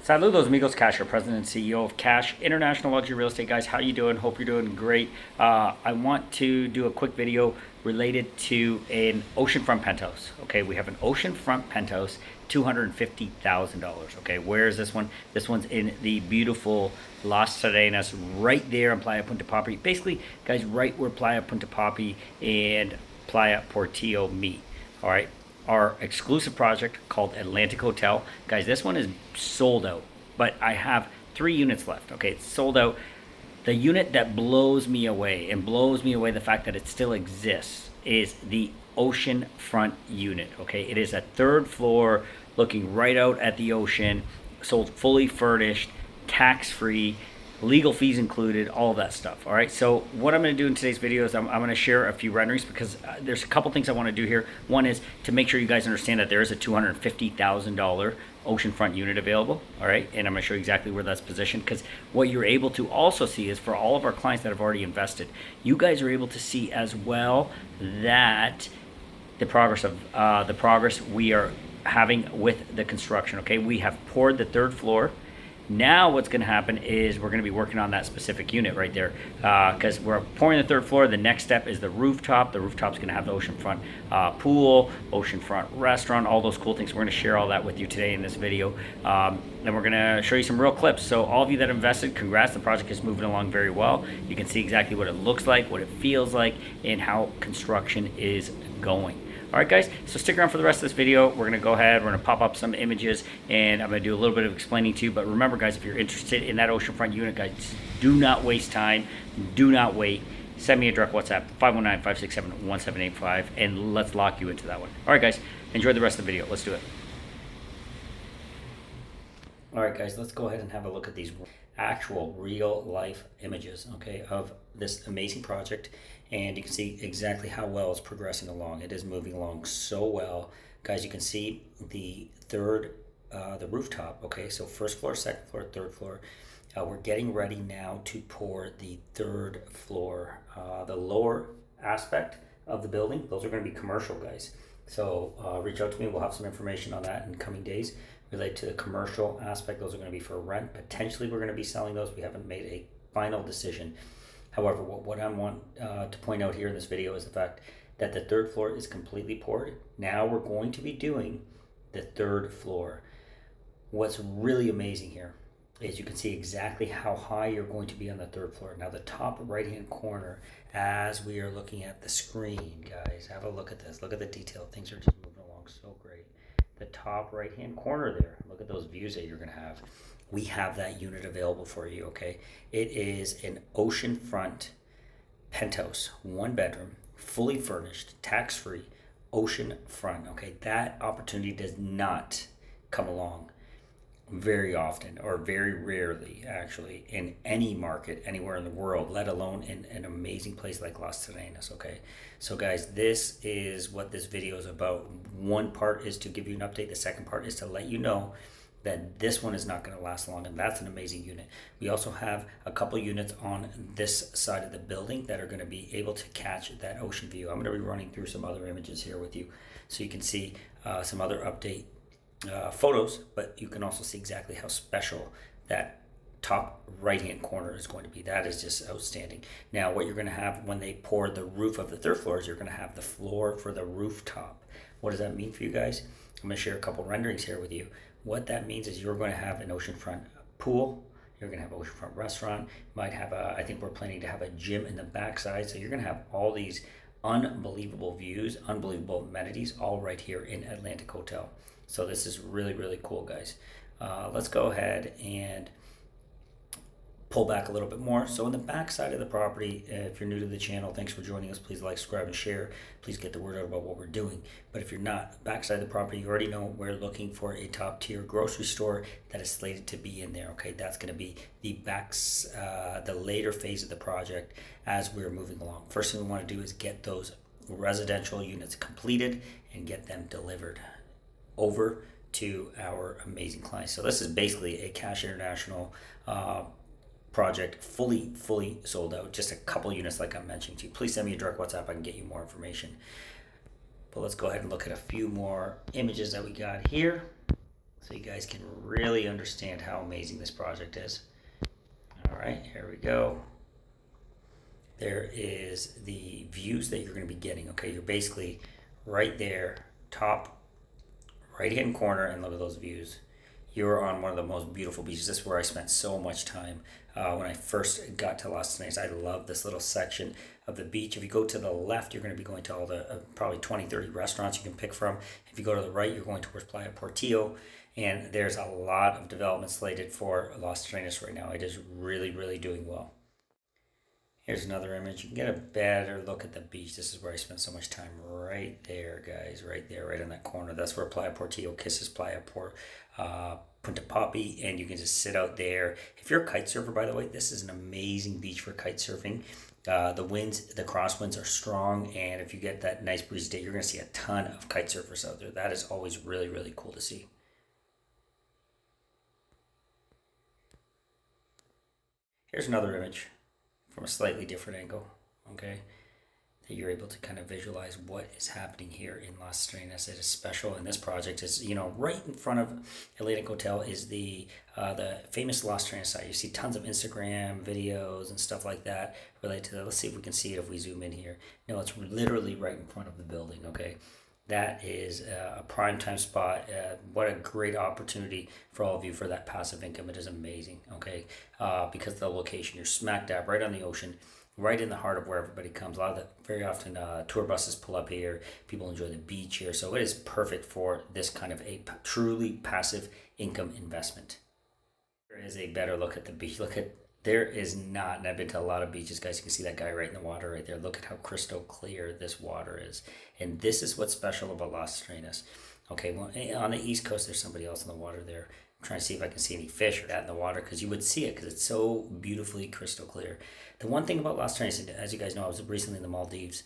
Saludos amigos, Kash, President and CEO of Kash International Luxury Real Estate. Guys, how you doing? Hope you're doing great. I want to do a quick video related to an oceanfront penthouse. Okay, we have an oceanfront penthouse, $250,000. Okay, where is this one? This one's in the beautiful Las Terrenas, right there on Playa Punta Papi. Basically, guys, right where Playa Punta Papi and Playa Portillo meet. All right, our exclusive project called Atlantic Hotel. Guys, this one is sold out, but I have 3 units left. Okay, it's sold out. The unit that blows me away the fact that it still exists is the Oceanfront unit. Okay, it is a 3rd floor looking right out at the ocean, sold fully furnished, tax-free, legal fees included, all that stuff. All right, so what I'm going to do in today's video is I'm going to share a few renderings because there's a couple things I want to do here. One is to make sure you guys understand that there is a $250,000 oceanfront unit available. All right, and I'm going to show you exactly where that's positioned, because what you're able to also see is for all of our clients that have already invested, you guys are able to see as well that the progress we are having with the construction. Okay, we have poured the 3rd floor. Now what's going to happen is we're going to be working on that specific unit right there, because we're pouring the 3rd floor. The next step is the rooftop. The rooftop's going to have the oceanfront pool, oceanfront restaurant, all those cool things. We're going to share all that with you today in this video, and we're going to show you some real clips. So all of you that invested, congrats. The project is moving along very well. You can see exactly what it looks like, what it feels like, and how construction is going. All right, guys, so stick around for the rest of this video. We're going to go ahead, we're going to pop up some images, and I'm going to do a little bit of explaining to you. But remember, guys, if you're interested in that oceanfront unit, guys, do not waste time. Do not wait. Send me a direct WhatsApp, 519-567-1785, and let's lock you into that one. All right, guys, enjoy the rest of the video. Let's do it. All right, guys, let's go ahead and have a look at these actual real-life images, okay, of this amazing project. And you can see exactly how well it's progressing along. It is moving along so well. Guys, you can see the rooftop, okay? So 1st floor, 2nd floor, 3rd floor. We're getting ready now to pour the 3rd floor. The lower aspect of the building, those are going to be commercial, guys. So reach out to me. We'll have some information on that in coming days related to the commercial aspect. Those are going to be for rent. Potentially, we're going to be selling those. We haven't made a final decision. However, what I want to point out here in this video is the fact that the 3rd floor is completely poured. Now we're going to be doing the 3rd floor. What's really amazing here is you can see exactly how high you're going to be on the 3rd floor. Now the top right-hand corner, as we are looking at the screen, guys, have a look at this. Look at the detail. Things are just moving along so great. The top right-hand corner there, look at those views that you're going to have. We have that unit available for you, okay? It is an oceanfront penthouse, 1 bedroom, fully furnished, tax-free, oceanfront, okay? That opportunity does not come along very often, or very rarely, actually, in any market anywhere in the world, let alone in an amazing place like Las Terrenas, okay? So guys, this is what this video is about. One part is to give you an update. The second part is to let you know that this one is not going to last long, and that's an amazing unit. We also have a couple units on this side of the building that are going to be able to catch that ocean view. I'm going to be running through some other images here with you so you can see some other update photos, but you can also see exactly how special that top right-hand corner is going to be. That is just outstanding. Now, what you're going to have when they pour the roof of the 3rd floor is you're going to have the floor for the rooftop. What does that mean for you guys? I'm going to share a couple renderings here with you. What that means is you're going to have an oceanfront pool. You're going to have an oceanfront restaurant. Might have I think we're planning to have a gym in the backside. So you're going to have all these unbelievable views, unbelievable amenities, all right here in Atlantic Hotel. So this is really, really cool, guys. Let's go ahead and pull back a little bit more. So in the back side of the property, if you're new to the channel, thanks for joining us. Please like, subscribe, and share. Please get the word out about what we're doing. But if you're not, back side of the property, you already know we're looking for a top tier grocery store that is slated to be in there. Okay, that's going to be the later phase of the project as we're moving along. First thing we want to do is get those residential units completed and get them delivered over to our amazing clients. So this is basically a Kash International project, fully sold out. Just a couple units like I'm mentioning to you. Please send me a direct WhatsApp. I can get you more information. But let's go ahead and look at a few more images that we got here. so you guys can really understand how amazing this project is. All right, here we go. There is the views that you're going to be getting. Okay, you're basically right there, top right hand corner, and look at those views. You're on one of the most beautiful beaches. This is where I spent so much time when I first got to Las Terrenas. I love this little section of the beach. If you go to the left, you're going to be going to all the probably 20, 30 restaurants you can pick from. If you go to the right, you're going towards Playa Portillo. And there's a lot of development slated for Las Terrenas right now. It is really, really doing well. Here's another image. You can get a better look at the beach. This is where I spent so much time. Right there, guys. Right there, right on that corner. That's where Playa Portillo kisses Punta Poppy, and you can just sit out there. If you're a kite surfer, by the way, this is an amazing beach for kite surfing. The winds, the crosswinds are strong, and if you get that nice breeze day, you're going to see a ton of kite surfers out there. That is always really, really cool to see. Here's another image from a slightly different angle, okay? That you're able to kind of visualize what is happening here in Las Terrenas. It is special, and this project is, right in front of Atlantic Hotel is the famous Las Terrenas site. You see tons of Instagram videos and stuff like that related to that. Let's see if we can see it if we zoom in here. No, it's literally right in front of the building, okay? That is a prime time spot. What a great opportunity for all of you for that passive income. It is amazing, okay? Because of the location, you're smack dab right on the ocean, right in the heart of where everybody comes. Very often tour buses pull up here. People enjoy the beach here, so it is perfect for this kind of a truly passive income investment. There is a better look at the beach. There is not, and I've been to a lot of beaches, guys. You can see that guy right in the water right there. Look at how crystal clear this water is. And this is what's special about Las Terrenas. Okay, well, on the East Coast, there's somebody else in the water there. I'm trying to see if I can see any fish or that in the water, because you would see it because it's so beautifully crystal clear. The one thing about Las Terrenas, as you guys know, I was recently in the Maldives.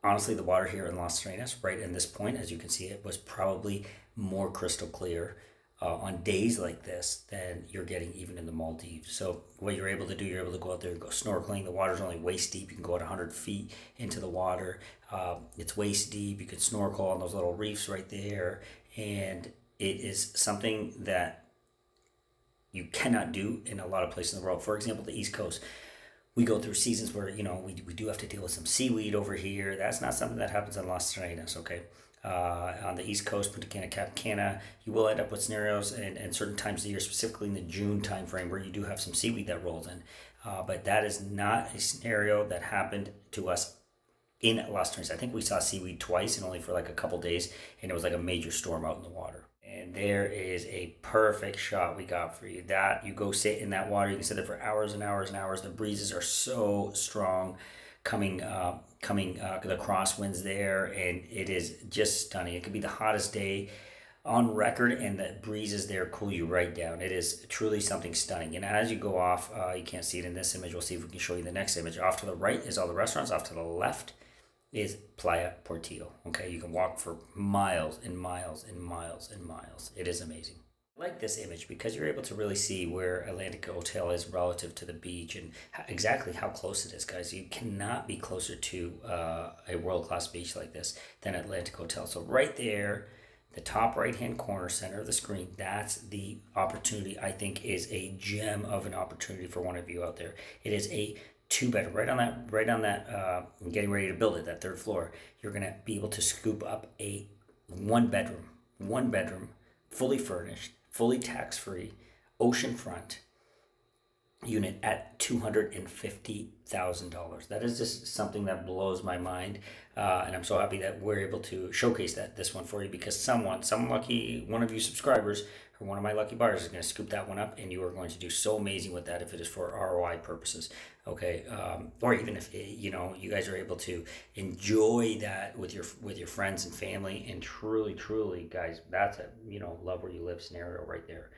Honestly, the water here in Las Terrenas, right in this point, as you can see, it was probably more crystal clear on days like this than you're getting even in the Maldives. So what you're able to do, you're able to go out there and go snorkeling. The water's only waist deep. You can go out 100 feet into the water. It's waist deep. You can snorkel on those little reefs right there. And it is something that you cannot do in a lot of places in the world. For example, the East Coast. We go through seasons where, we do have to deal with some seaweed over here. That's not something that happens in Las Terrenas, okay? On the East Coast, Punta Cana, Cap Cana, you will end up with scenarios and certain times of the year, specifically in the June timeframe, where you do have some seaweed that rolls in. But that is not a scenario that happened to us in Las Terrenas. I think we saw seaweed twice and only for like a couple days, and it was like a major storm out in the water. And there is a perfect shot we got for you. That you go sit in that water, you can sit there for hours and hours and hours. The breezes are so strong coming the crosswinds there, and it is just stunning. It could be the hottest day on record, and the breezes there cool you right down. It is truly something stunning. And as you go off, you can't see it in this image. We'll see if we can show you the next image. Off to the right is all the restaurants. Off to the left is Playa Portillo. Okay, you can walk for miles and miles and miles and miles. It is amazing. I like this image because you're able to really see where Atlantic Hotel is relative to the beach and exactly how close it is, guys. You cannot be closer to a world-class beach like this than Atlantic Hotel. So right there, the top right-hand corner center of the screen, that's the opportunity. I think is a gem of an opportunity for one of you out there. It is a two-bedroom, right on that, getting ready to build it, that third floor. You're gonna be able to scoop up a one bedroom, fully furnished, fully tax-free, oceanfront unit at $250,000. That is just something that blows my mind, and I'm so happy that we're able to showcase this one for you, because some lucky one of you subscribers or one of my lucky buyers is going to scoop that one up, and you are going to do so amazing with that if it is for ROI purposes, okay? Or even if you guys are able to enjoy that with your friends and family, and truly, guys, that's a love where you live scenario right there.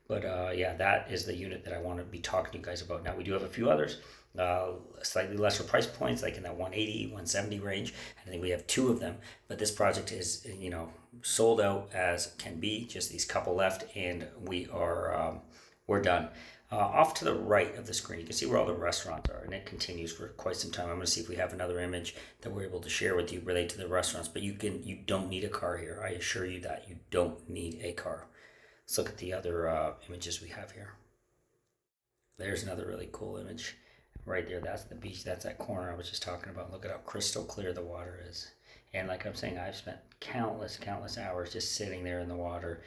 But yeah, that is the unit that I want to be talking to you guys about. Now, we do have a few others, slightly lesser price points, like in that 180, 170 range. I think we have two of them, but this project is, sold out as can be, just these couple left, and we're done. Off to the right of the screen, you can see where all the restaurants are, and it continues for quite some time. I'm going to see if we have another image that we're able to share with you related to the restaurants. But you don't need a car here. I assure you that you don't need a car. Let's look at the other images we have here. There's another really cool image right there. That's the beach. That's that corner I was just talking about. Look at how crystal clear the water is. And like I'm saying, I've spent countless hours just sitting there in the water,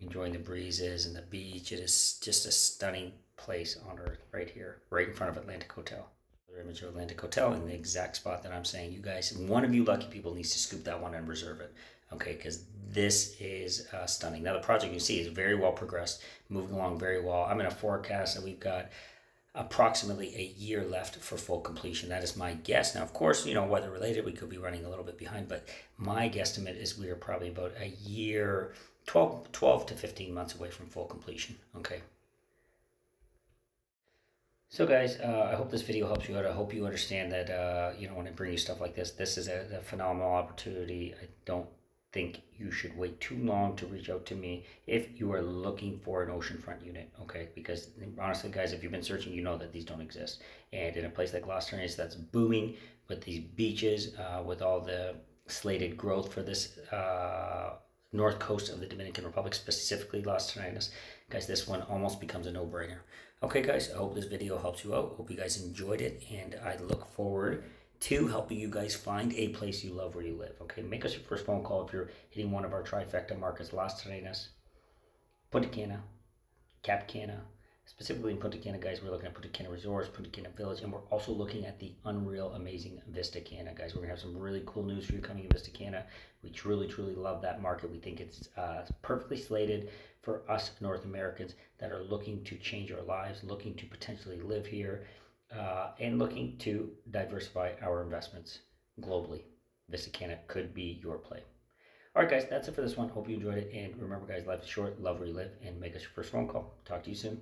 enjoying the breezes and the beach. It is just a stunning place on earth right here, right in front of Atlantic Hotel. Another image of Atlantic Hotel in the exact spot that I'm saying. You guys, one of you lucky people needs to scoop that one and reserve it. Okay, because this is stunning. Now the project you see is very well progressed, moving along very well. I'm in a forecast that we've got approximately a year left for full completion. That is my guess. Now, of course, weather related, we could be running a little bit behind, but my guesstimate is we are probably about a year, 12 to 15 months away from full completion. Okay. So guys, I hope this video helps you out. I hope you understand that, when I bring you stuff like this is a phenomenal opportunity. I don't think you should wait too long to reach out to me if you are looking for an oceanfront unit, okay? Because honestly, guys, if you've been searching, you know that these don't exist. And in a place like Las Terrenas that's booming with these beaches, with all the slated growth for this north coast of the Dominican Republic, specifically Las Terrenas, guys, this one almost becomes a no-brainer. Okay, guys, I hope this video helps you out. Hope you guys enjoyed it, and I look forward to helping you guys find a place you love where you live. Okay, make us your first phone call if you're hitting one of our trifecta markets: Las Terrenas, Punta Cana, Cap Cana. Specifically in Punta Cana, guys, we're looking at Punta Cana Resorts, Punta Cana Village, and we're also looking at the unreal, amazing Vista Cana, guys. We're gonna have some really cool news for you coming in Vista Cana. We truly love that market. We think it's perfectly slated for us North Americans that are looking to change our lives, looking to potentially live here, and looking to diversify our investments globally. Vista Cana could be your play. All right, guys, that's it for this one. Hope you enjoyed it. And remember, guys, life is short. Love where you live, and make us your first phone call. Talk to you soon.